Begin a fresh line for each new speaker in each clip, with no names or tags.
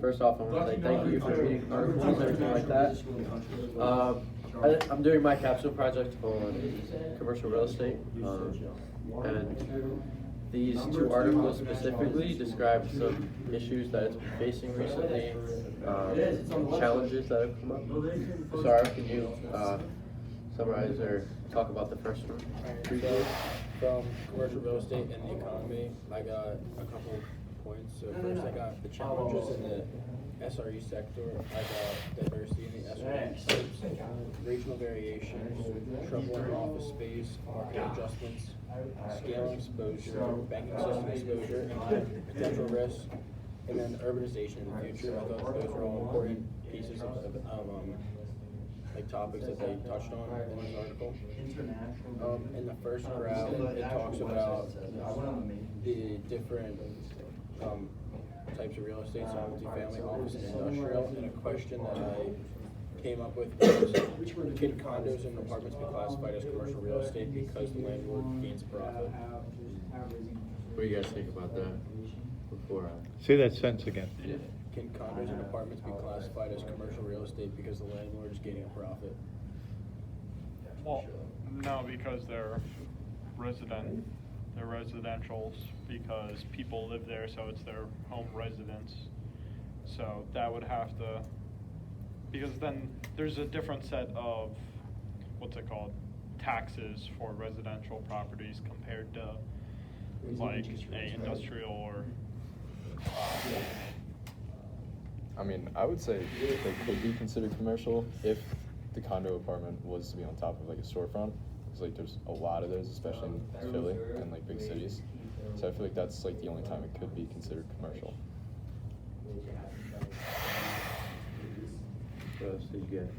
First off, I want to say thank you for reading articles and everything like that. I'm doing my capstone project on commercial real estate, and these two articles specifically describe some issues that it's been facing recently, challenges that have come up. Sarah, can you summarize or talk about the first one?
So, from commercial real estate and the economy, I got a couple points. So first, I got the challenges in the SRE sector. I got diversity in the SRE types, regional variations, trouble in office space, market adjustments, scale exposure, banking system exposure, and potential risks, and then urbanization in the future. I thought those were all important pieces of like topics that they touched on in this article. In the first graph, it talks about the different types of real estate, so multifamily, office, and industrial. And a question that I came up with was, can condos and apartments be classified as commercial real estate because the landlord gains a profit?
What do you guys think about that? Before
Say that sentence again.
Can condos and apartments be classified as commercial real estate because the landlord is gaining a profit?
Well, no, because they're residentials because people live there, so it's their home residence. So that would have to, because then there's a different set of, what's it called, taxes for residential properties compared to like a industrial or
I mean, I would say they could be considered commercial if the condo apartment was to be on top of like a storefront. Because like there's a lot of those, especially in Philly and like big cities. So I feel like that's like the only time it could be considered commercial.
what else did you get?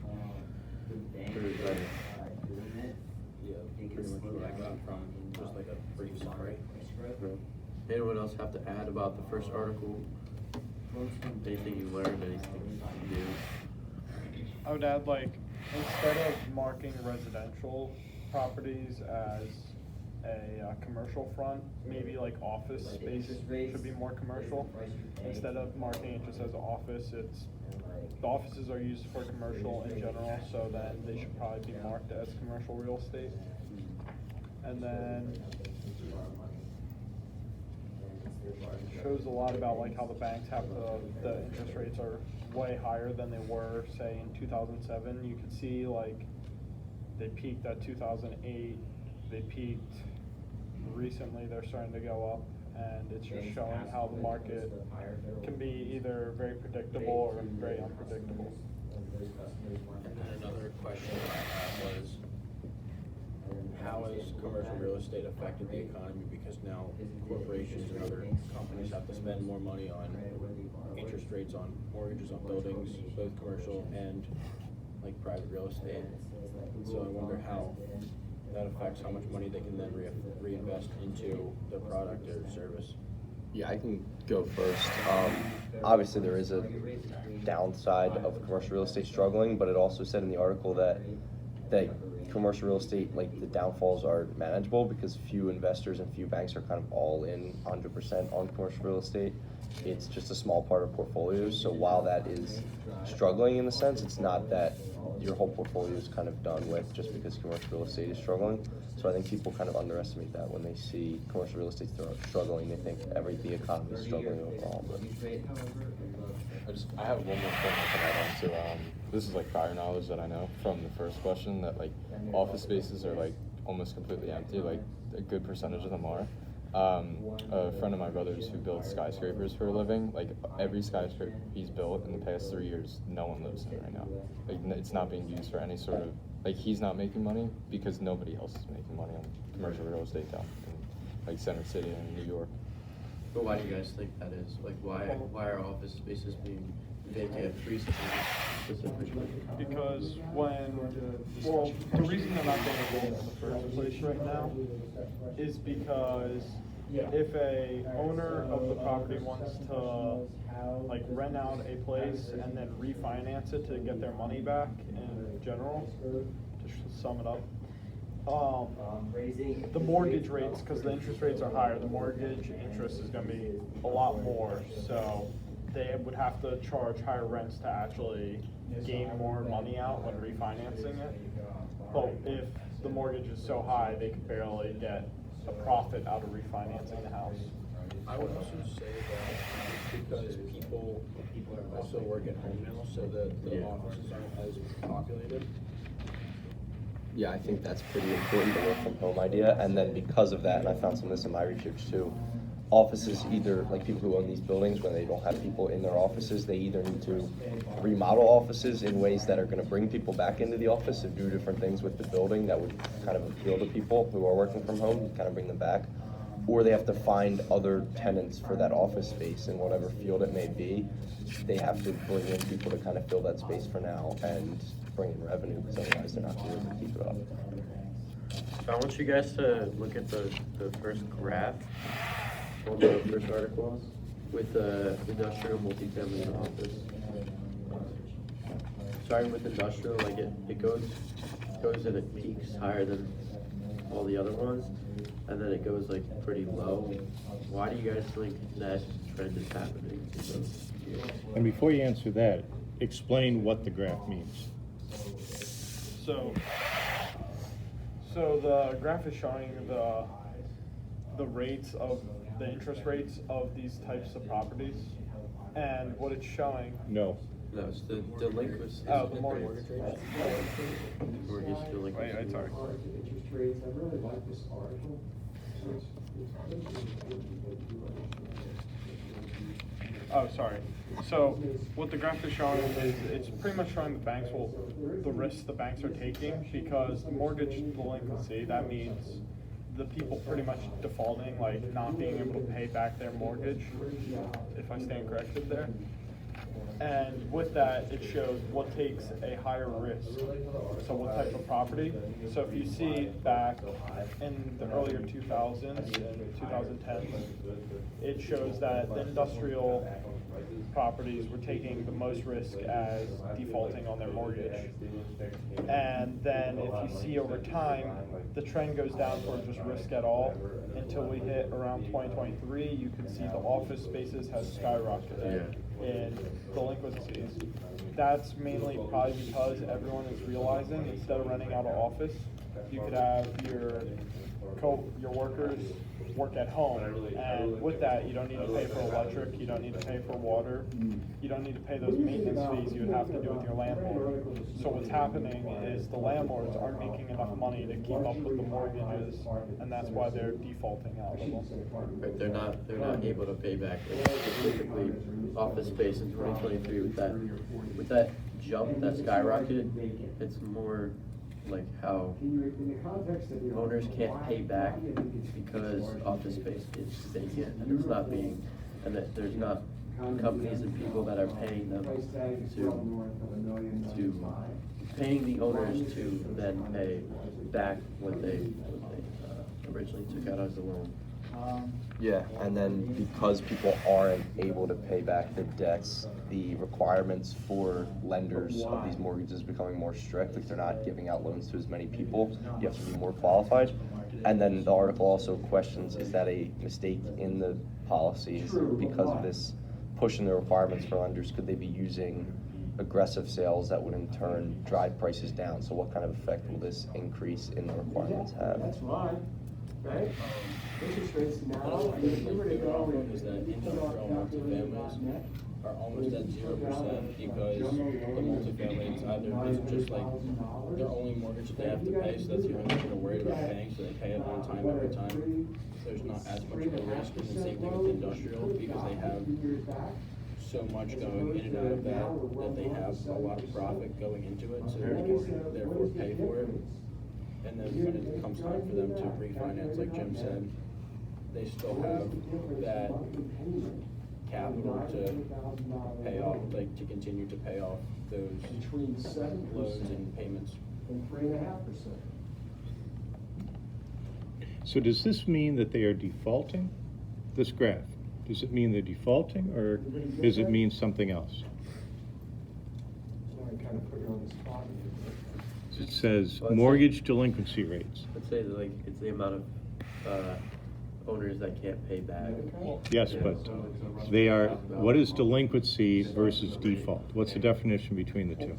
Yeah, pretty much what I got from just like a brief summary.
Anyone else have to add about the first article? Anything you learned, anything you knew?
I would add, like, instead of marking residential properties as a commercial front, maybe like office space should be more commercial. Instead of marking it just as office, the offices are used for commercial in general, so then they should probably be marked as commercial real estate. And then shows a lot about like how the banks have the interest rates are way higher than they were, say, in 2007. You could see like they peaked at 2008. They peaked recently. They're starting to go up, and it's just showing how the market can be either very predictable or very unpredictable.
And then another question that I had was, how has commercial real estate affected the economy? Because now corporations and other companies have to spend more money on interest rates on mortgages on buildings, both commercial and like private real estate. So I wonder how that affects how much money they can then reinvest into the product or service.
Yeah, I can go first. Obviously, there is a downside of commercial real estate struggling, but it also said in the article that commercial real estate, like the downfalls are manageable because few investors and few banks are kind of all in 100% on commercial real estate. It's just a small part of portfolios. So while that is struggling in the sense, it's not that your whole portfolio is kind of done with just because commercial real estate is struggling. So I think people kind of underestimate that when they see commercial real estate struggling. They think the economy is struggling overall. But
I have one more thing I can add on to. This is like prior knowledge that I know from the first question, that like office spaces are like almost completely empty. Like a good percentage of them are. A friend of my brother's who builds skyscrapers for a living, like every skyscraper he's built in the past 3 years, no one lives in it right now. Like it's not being used for any sort of, like he's not making money because nobody else is making money on commercial real estate down in like Center City and New York.
But why do you guys think that is? Like why are office spaces being vacant recently specifically?
Because the reason they're not being available in the first place right now is because if a owner of the property wants to like rent out a place and then refinance it to get their money back in general, to sum it up, the mortgage rates, because the interest rates are higher, the mortgage interest is going to be a lot more. So they would have to charge higher rents to actually gain more money out when refinancing it. But if the mortgage is so high, they could barely get a profit out of refinancing the house.
I would also say that because people also work at home now, so the offices aren't as populated.
Yeah, I think that's pretty important, the work from home idea. And then because of that, and I found some of this in my research too, offices either, like people who own these buildings, when they don't have people in their offices, they either need to remodel offices in ways that are gonna bring people back into the office and do different things with the building that would kind of appeal to people who are working from home, kind of bring them back. Or they have to find other tenants for that office space in whatever field it may be. They have to bring in people to kind of fill that space for now and bring in revenue, because otherwise they're not gonna be able to keep it up.
So I want you guys to look at the first graph on the first article with the industrial, multifamily, and office. Starting with industrial, like it goes and it peaks higher than all the other ones, and then it goes like pretty low. Why do you guys think that trend is happening?
And before you answer that, explain what the graph means.
So the graph is showing the rates of the interest rates of these types of properties, and what it's showing.
No.
No, it's the delinquency.
Oh, the mortgage
rates. Mortgage delinquency.
Wait, sorry.
I really like this article.
Oh, sorry. So what the graph is showing is it's pretty much showing the risks the banks are taking, because the mortgage delinquency, that means the people pretty much defaulting, like not being able to pay back their mortgage, if I stand corrected there. And with that, it shows what takes a higher risk. So what type of property? So if you see back in the earlier 2000s and 2010s, it shows that the industrial properties were taking the most risk as defaulting on their mortgage. And then if you see over time, the trend goes down towards just risk at all until we hit around 2023. You can see the office spaces has skyrocketed in delinquencies. That's mainly probably because everyone is realizing instead of renting out an office, you could have your workers work at home, and with that, you don't need to pay for electric, you don't need to pay for water, you don't need to pay those maintenance fees you would have to do with your landlord. So what's happening is the landlords aren't making enough money to keep up with the mortgages, and that's why they're defaulting out of them.
Right, they're not able to pay back. Specifically, office space in 2023 with that jump that skyrocketed, it's more like how owners can't pay back because office space is vacant and it's not being, and that there's not companies and people that are paying them to paying the owners to then pay back what they originally took out as a loan.
Yeah, and then because people aren't able to pay back the debts, the requirements for lenders of these mortgages becoming more strict. Like they're not giving out loans to as many people. You have to be more qualified. And then the article also questions, is that a mistake in the policies because of this pushing the requirements for lenders? Could they be using aggressive sales that would in turn drive prices down? So what kind of effect will this increase in the requirements have?
That's right. Right? Interest rates now,
Another thing to go off of is that industrial multifamilies are almost at 0% because the multifamily is either just like their only mortgage that they have to pay, so that's the only thing they're worried about paying, so they pay it on time every time. There's not as much of a risk, and the same thing with industrial because they have so much going in and out of that they have a lot of profit going into it, so they can therefore pay for it. And then when it comes time for them to refinance, like Jim said, they still have that capital to pay off, like to continue to pay off those
between 7%
loans and payments.
and 3.5%.
So does this mean that they are defaulting? This graph, does it mean they're defaulting, or does it mean something else?
So I kind of put you on the spot.
It says
Well, it's
mortgage delinquency rates.
Let's say that, like it's the amount of owners that can't pay back.
Yes, but they are, what is delinquency versus default? What's the definition between the two?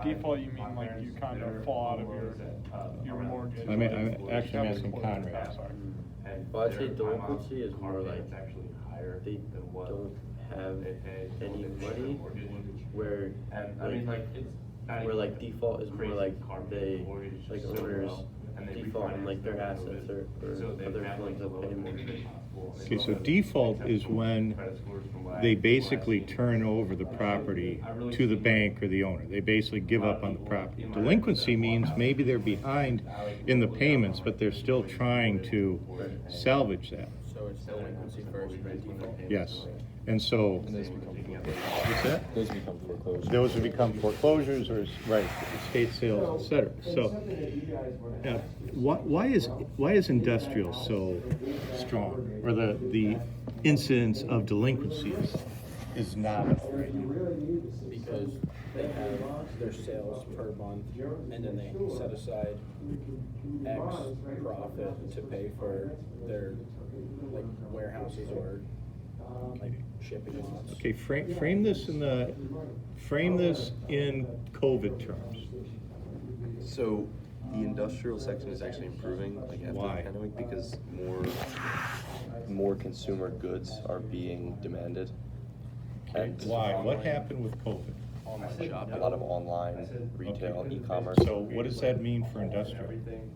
Default, you mean like you kind of fall out of your mortgage?
I'm actually I'm asking Conrad.
Sorry.
Well, I'd say delinquency is more like they don't have any money, where like default is more like they, like owners default on like their assets or other forms of payment.
Okay, so default is when they basically turn over the property to the bank or the owner. They basically give up on the property. Delinquency means maybe they're behind in the payments, but they're still trying to salvage that.
So it's delinquency first, then default.
Yes, and so,
And those become foreclosures.
what's that?
Those become foreclosures.
Those would become foreclosures or, right, estate sales, et cetera. So, now, why is industrial so strong, or the incidence of delinquency is nominal right now?
Because they have their sales per month, and then they set aside X profit to pay for their, like, warehouses or, like, shipping lots.
Okay, frame this in COVID terms.
So the industrial section is actually improving, like after
Why?
the pandemic, because more consumer goods are being demanded.
Okay,
And
why? What happened with COVID?
a lot of online retail,
Okay.
e-commerce.
So what does that mean for industrial?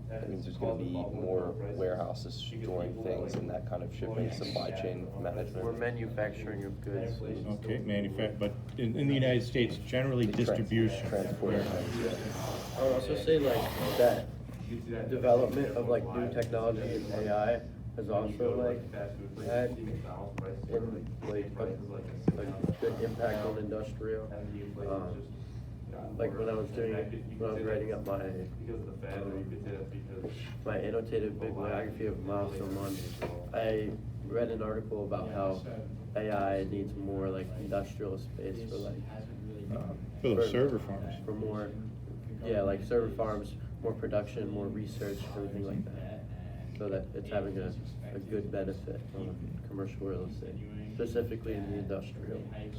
That means there's gonna be more warehouses storing things and that kind of shipping, supply chain
Or
management.
manufacturing of goods.
Okay, but in the United States, generally distribution.
Transport things,
I would also say like that development of like new technology and AI has also like had in like a good impact on industrial. Like when I was writing up my annotated bibliography of Milestone 1, I read an article about how AI needs more like industrial space for like
For the server farms.
for more, yeah, like server farms, more production, more research, everything like that. So that it's having a good benefit on commercial real estate, specifically in the industrial market.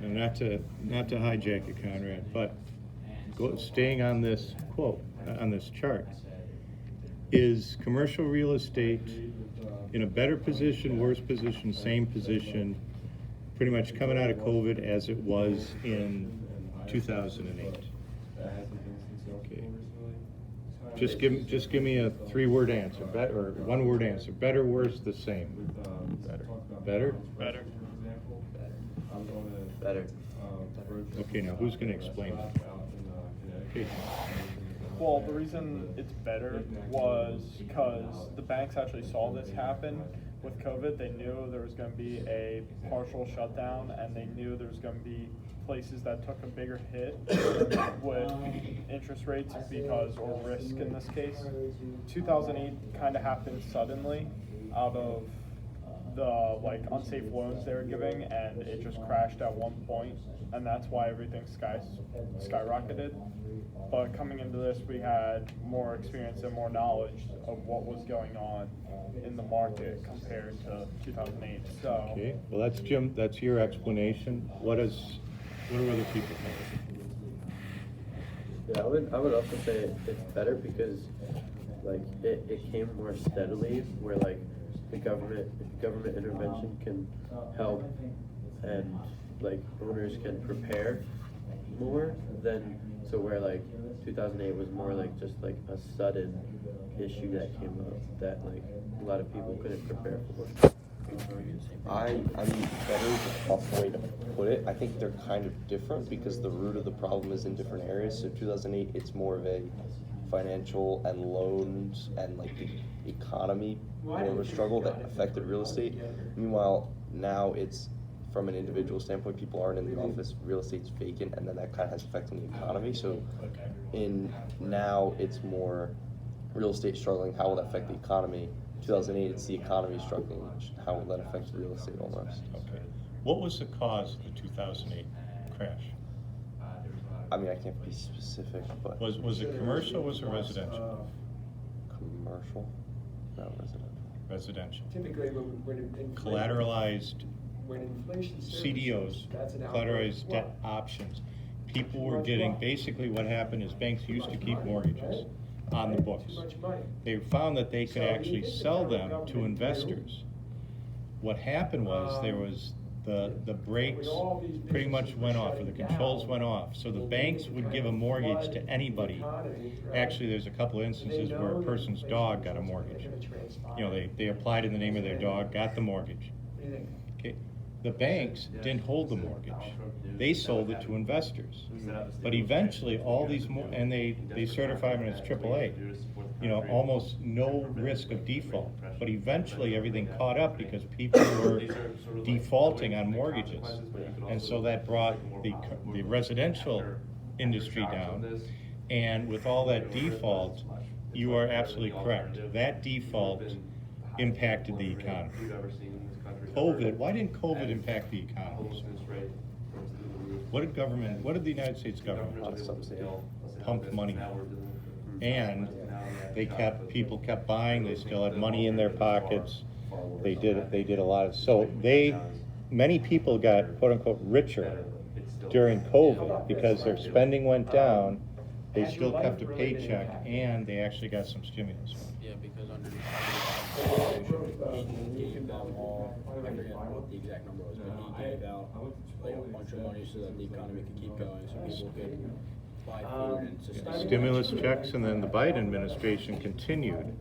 And not to hijack it, Conrad, but staying on this quote, on this chart, is commercial real estate in a better position, worse position, same position, pretty much coming out of COVID as it was in 2008? Okay. Just give me a 3-word answer, or 1-word answer. Better, worse, the same. Better. Better?
Better.
Okay, now who's gonna explain that? Okay.
Well, the reason it's better was because the banks actually saw this happen with COVID. They knew there was going to be a partial shutdown, and they knew there was going to be places that took a bigger hit with interest rates or risk in this case. 2008 kind of happened suddenly out of the like unsafe loans they were giving, and it just crashed at one point, and that's why everything skyrocketed. But coming into this, we had more experience and more knowledge of what was going on in the market compared to 2008. So,
Okay, well, that's Jim, that's your explanation. What do other people think?
Yeah, I would also say it's better because like it came more steadily, where like the government intervention can help, and like owners can prepare more than, so where like 2008 was more like just like a sudden issue that came up that like a lot of people couldn't prepare for.
I mean, better is a tough way to put it. I think they're kind of different because the root of the problem is in different areas. So 2008, it's more of a financial and loans and like the economy, more of a struggle that affected real estate. Meanwhile, now it's from an individual standpoint, people aren't in the office, real estate's vacant, and then that kind of has effect on the economy. So now it's more real estate struggling, how will that affect the economy? 2008, it's the economy struggling, how will that affect real estate almost?
Okay. What was the cause of the 2008 crash?
I mean, I can't be specific, but
Was it commercial or was it residential?
commercial, not residential.
residential.
Typically, when inflation.
Collateralized
When inflation surges,
CDOs,
that's an
collateralized
outright
debt
swap.
options. People were
much
getting,
what?
basically what happened is banks
Too
used to
much
keep
money,
mortgages
right?
on the
Right?
books.
Too much money.
They found that they could
So you
actually
think the
sell
federal
them to
government knew?
investors. What happened was there was the brakes
all these
pretty much
businesses
went
were
off, or the
shutting
controls
down,
went off. So the
and
banks
they
would
kind
give a
of
mortgage
flood
to
the
anybody.
economy, right?
Actually, there's a couple of instances
They
where a
know that
person's
inflation
dog
is
got a
gonna
mortgage.
transpire.
You know, they applied in the name of their dog, got the mortgage.
What do you think?
Okay, the banks didn't hold the mortgage. They sold it to investors. But eventually, all these and they certify them as AAA. You know, almost no risk of default. But eventually, everything caught up because people were defaulting on mortgages. And so that brought the residential industry down. And with all that default, you are absolutely correct. That default impacted the economy. COVID, why didn't COVID impact the economy? What did the United States government do? Pump money. And people kept buying, they still had money in their pockets. They did a lot of, so many people got quote unquote richer during COVID because their spending went down, they still kept a paycheck, and they actually got some stimulus.
Yeah, because under the he gave them all, I forget what the exact number was, but he gave out like a bunch of money so that the economy could keep going, so people could buy food and sustain.
Stimulus checks, and then the Biden administration continued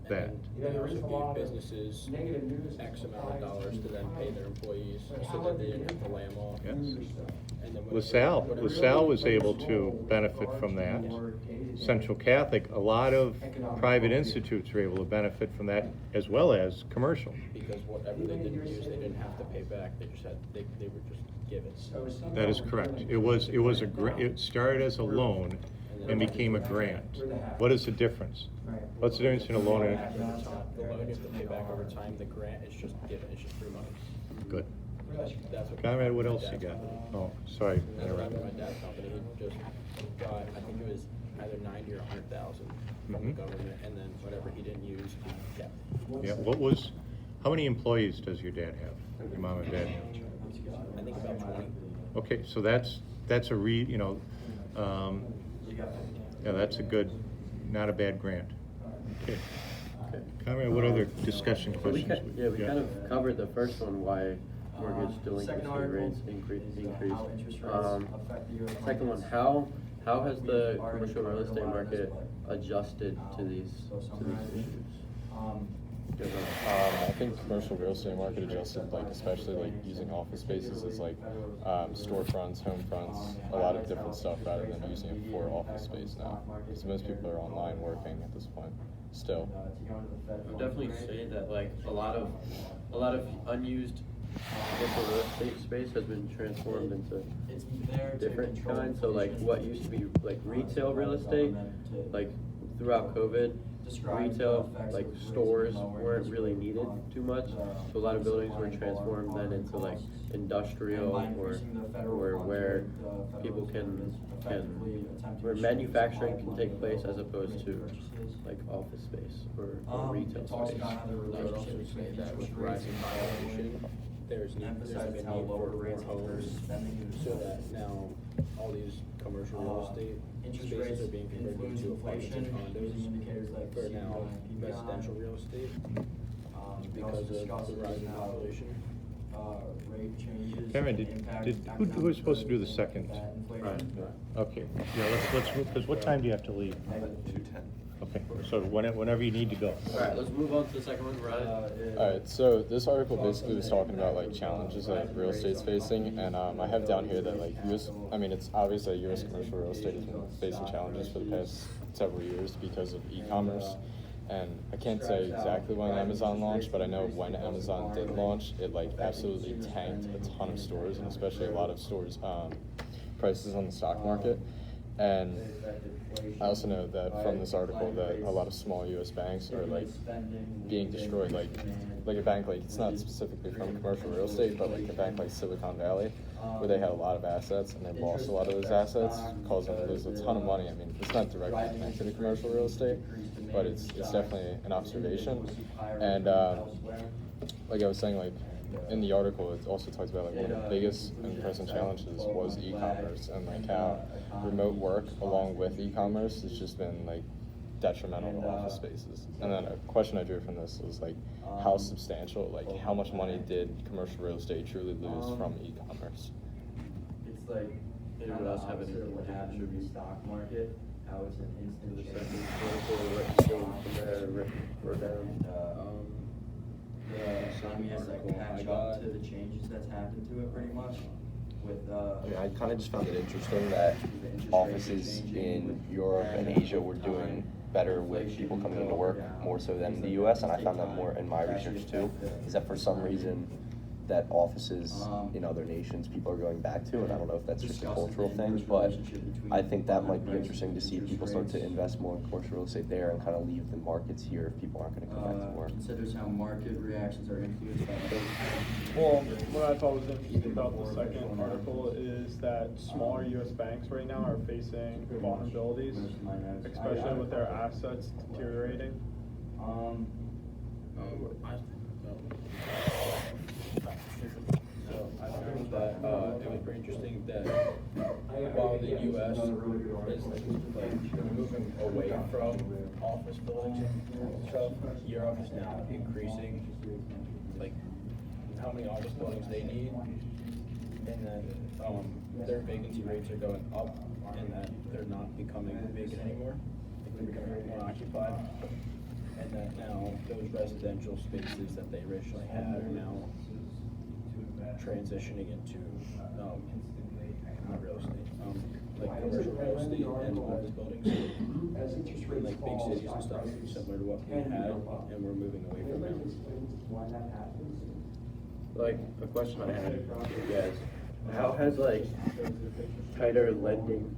that.
They also gave businesses X amount of dollars to then pay their employees so that they didn't have to lay them off.
Yes.
And then when-
LaSalle was able to benefit from that. Central Catholic, a lot of private institutes were able to benefit from that, as well as commercial.
Because whatever they didn't use, they didn't have to pay back, they were just given.
That is correct. It started as a loan and became a grant. What is the difference? What's the difference in a loan and
The loan you have to pay back over time, the grant is just given, it's just free money.
good?
That's what.
Conrad, what else you got? Oh, sorry.
That's what happened with my dad's company, he just got, I think it was either 90 or 100,000 from the
Mhm.
government, and then whatever he didn't use, he kept.
Yeah, how many employees does your dad have? Your mom and dad?
I think about 20.
Okay, so that's yeah, that's a good, not a bad grant. Okay. Conrad, what other discussion
We
questions?
we kind of covered the first one, why mortgage delinquency rates increased. Second one, how has the commercial real estate market adjusted to these issues?
I think commercial real estate market adjusted, like especially like using office spaces as like storefronts, home fronts, a lot of different stuff rather than using it for office space now. So most people are online working at this point still.
I would definitely say that like a lot of unused commercial real estate space has been transformed into different kinds. So like what used to be like retail real estate, like throughout COVID, retail like stores weren't really needed too much. So a lot of buildings were transformed then into like industrial or where people where manufacturing can take place as opposed to like office space or retail space.
I would also say that with rising population, there's a need for more homes, so that now all these commercial real estate spaces are being converted into apartments and condos for now residential real estate because of the rising population.
Cameron, who was supposed to do the second? Okay, yeah, let's move, because what time do you have to leave?
2:10.
Okay, so whenever you need to go.
Alright, let's move on to the second one, Ryan.
Alright, so this article basically was talking about like challenges that real estate's facing, and I have down here that like it's obvious that U.S. commercial real estate has been facing challenges for the past several years because of e-commerce. And I can't say exactly when Amazon launched, but I know when Amazon did launch, it like absolutely tanked a ton of stores, and especially a lot of stores' prices on the stock market. And I also know that from this article that a lot of small U.S. banks are like being destroyed. Like a bank, like it's not specifically from commercial real estate, but like a bank like Silicon Valley, where they had a lot of assets and they lost a lot of those assets, causing them to lose a ton of money. I mean, it's not directly connected to commercial real estate, but it's definitely an observation. And like I was saying, like in the article, it also talks about like one of the biggest in-person challenges was e-commerce, and like how remote work along with e-commerce has just been like detrimental to office spaces. And then a question I drew from this was like how substantial, like how much money did commercial real estate truly lose from e-commerce?
It's like
Anyone else have anything
what
to
happened in the
contribute?
stock market, how it's an
To
instant
the
change.
second, from there, we're down.
The economy has to catch up to the changes that's happened to it pretty much with
I mean, I kind of just found it interesting that offices in Europe and Asia were doing better with people coming into work more so than the US, and I found that more in my research too, is that for some reason that offices in other nations people are going back to, and I don't know if that's just a cultural thing, but I think that might be interesting to see if people start to invest more in commercial real estate there and kind of leave the markets here if people aren't going to come back to work.
considers how market reactions are influenced by
Well, what I thought was interesting about the second article is that smaller US banks right now are facing vulnerabilities, especially with their assets deteriorating.
So I found that it was pretty interesting that while the U.S. is like moving away from office buildings and stuff, Europe is now increasing like how many office buildings they need, and then their vacancy rates are going up, and that they're not becoming vacant anymore. Like they're becoming more occupied. And that now those residential spaces that they originally had are now transitioning into real estate, like commercial real estate and office buildings, in like big cities and stuff, similar to what we had, and we're moving away from that.
Like, a question I had for you guys, how has like tighter lending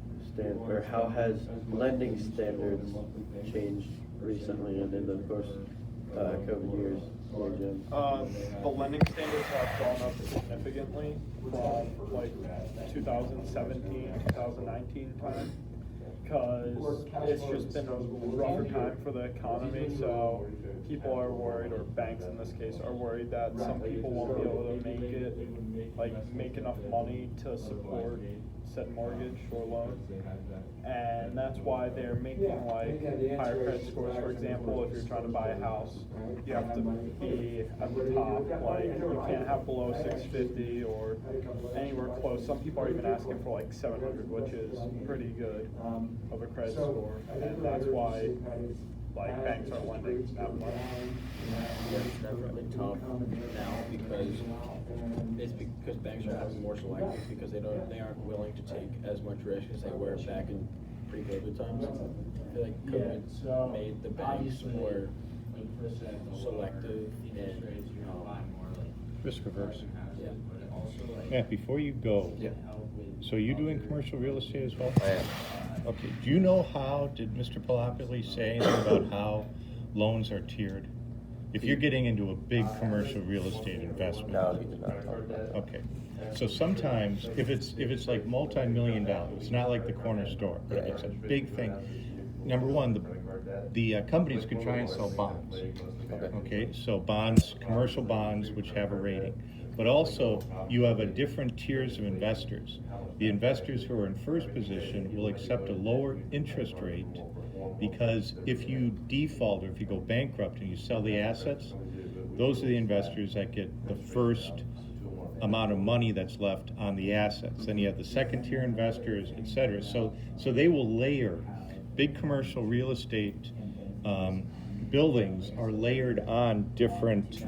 how has lending standards changed recently and in the course COVID years?
The lending standards have gone up significantly from like 2017, 2019 time, because it's just been a rougher time for the economy, so people are worried, or banks in this case, are worried that some people won't be able to make enough money to support said mortgage or loan, and that's why they're making like higher credit scores. For example, if you're trying to buy a house, you have to be at the top, like you can't have below 650 or anywhere close. Some people are even asking for like 700, which is pretty good of a credit score, and that's why like banks are lending that much.
Yeah, it's definitely tough now because banks are having more selective because they aren't willing to take as much risk as they were back in pre-COVID times. I feel like COVID made the banks more selective and
Risk averse.
yeah.
Matt, before you go,
Yeah.
so you doing commercial real estate as well?
I am.
Okay, do you know did Mr. Palapoli say anything about how loans are tiered? If you're getting into a big commercial real estate investment.
No, he did not talk about that.
Okay, so sometimes, if it's like multi-million dollars, it's not like the corner store, but if it's a big thing. Number one, the companies could try and sell bonds. Okay, so bonds, commercial bonds, which have a rating. But also, you have a different tiers of investors. The investors who are in first position will accept a lower interest rate because if you default or if you go bankrupt and you sell the assets, those are the investors that get the first amount of money that's left on the assets. Then you have the second tier investors, et cetera. So they will layer. Big commercial real estate buildings are layered on different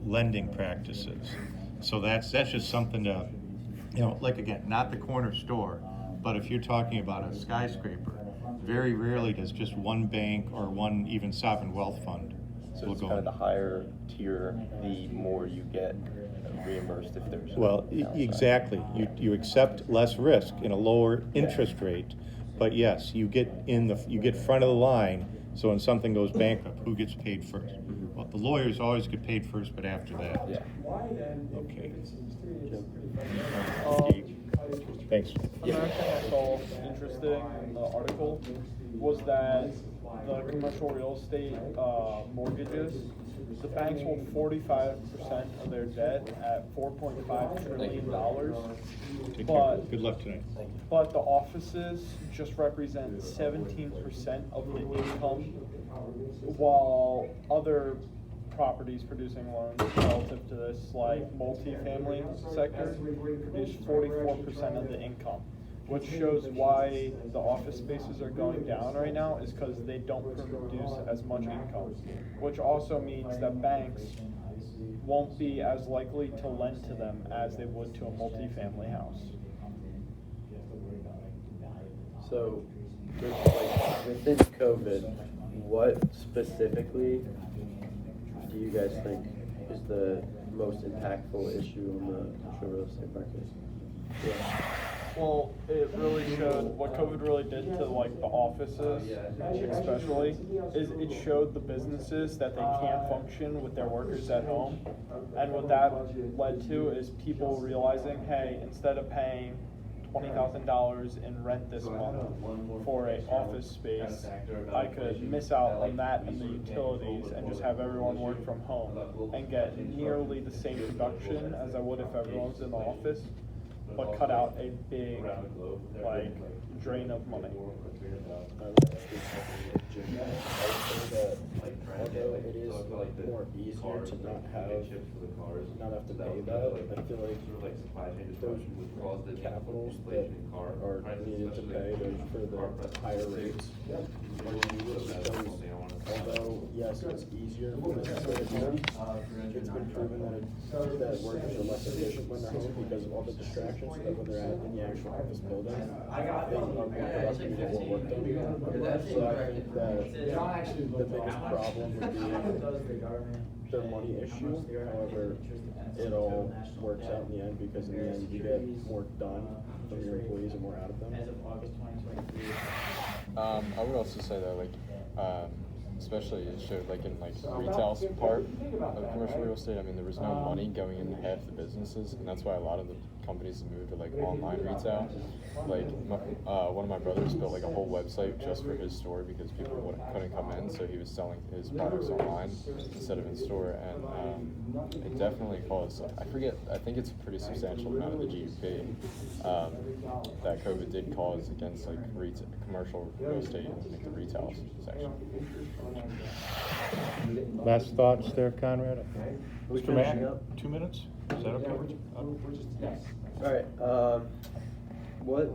lending practices. So that's just something to, like again, not the corner store, but if you're talking about a skyscraper, very rarely does just one bank or one even sovereign wealth fund
So
will
it's
go
kind of
in.
the higher tier, the more you get reimbursed if there's.
Well,
downside.
exactly. You accept less risk in a lower interest rate, but yes, you get front of the line. So when something goes bankrupt, who gets paid first? Well, the lawyers always get paid first, but after that.
Yeah.
Okay.
Another
Thanks.
thing I saw interesting in the article was that the commercial real estate mortgages, the banks hold 45% of their debt at $4.5 trillion.
Take
But
care. Good luck tonight.
but the offices just represent 17% of the income, while other properties producing loans relative to this, like multifamily sector, produce 44% of the income, which shows why the office spaces are going down right now is because they don't produce as much income, which also means that banks won't be as likely to lend to them as they would to a multifamily house.
So, like, within COVID, what specifically do you guys think is the most impactful issue on the commercial real estate market? Yeah.
Well, it really showed what COVID really did to like the offices, especially, is it showed the businesses that they can't function with their workers at home, and what that led to is people realizing, hey, instead of paying $20,000 in rent this month for an office space, I could miss out on that and the utilities and just have everyone work from home and get nearly the same production as I would if everyone's in the office, but cut out a big, like, drain of money.
Although it is more easier to not have to pay that, I feel like those capitals that are needed to pay for the higher rates are needed because although, yes, it's easier for businesses at home, it's been proven that workers are less efficient when they're home because of all the distractions that when they're in the actual office building, they are more productive to get more work done. So I think that the biggest problem would be their money issue. However, it all works out in the end because in the end you get more done from your employees and more out of them.
I would also say that, like, especially it showed like in like the retail part of commercial real estate. I mean, there was no money going into half the businesses, and that's why a lot of the companies have moved to like online retail. Like one of my brothers built like a whole website just for his store because people couldn't come in, so he was selling his products online instead of in store, and it definitely caused, I think it's a pretty substantial amount of the GDP that COVID did cause against like commercial real estate and like the retail section.
Last thoughts there, Conrad?
We
Mr. Matt,
finishing up?
2 minutes? Is that okay?
Alright, what,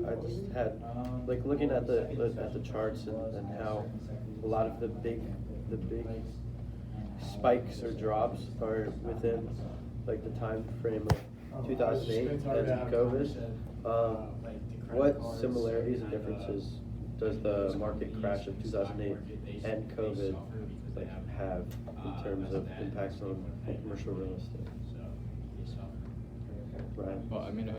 I just had, like, looking at the charts and how a lot of the big spikes or drops are within, like, the time frame of 2008 and COVID. What similarities and differences does the market crash of 2008 and COVID, like, have in terms of impacts on commercial real estate? Right.
Well, I mean,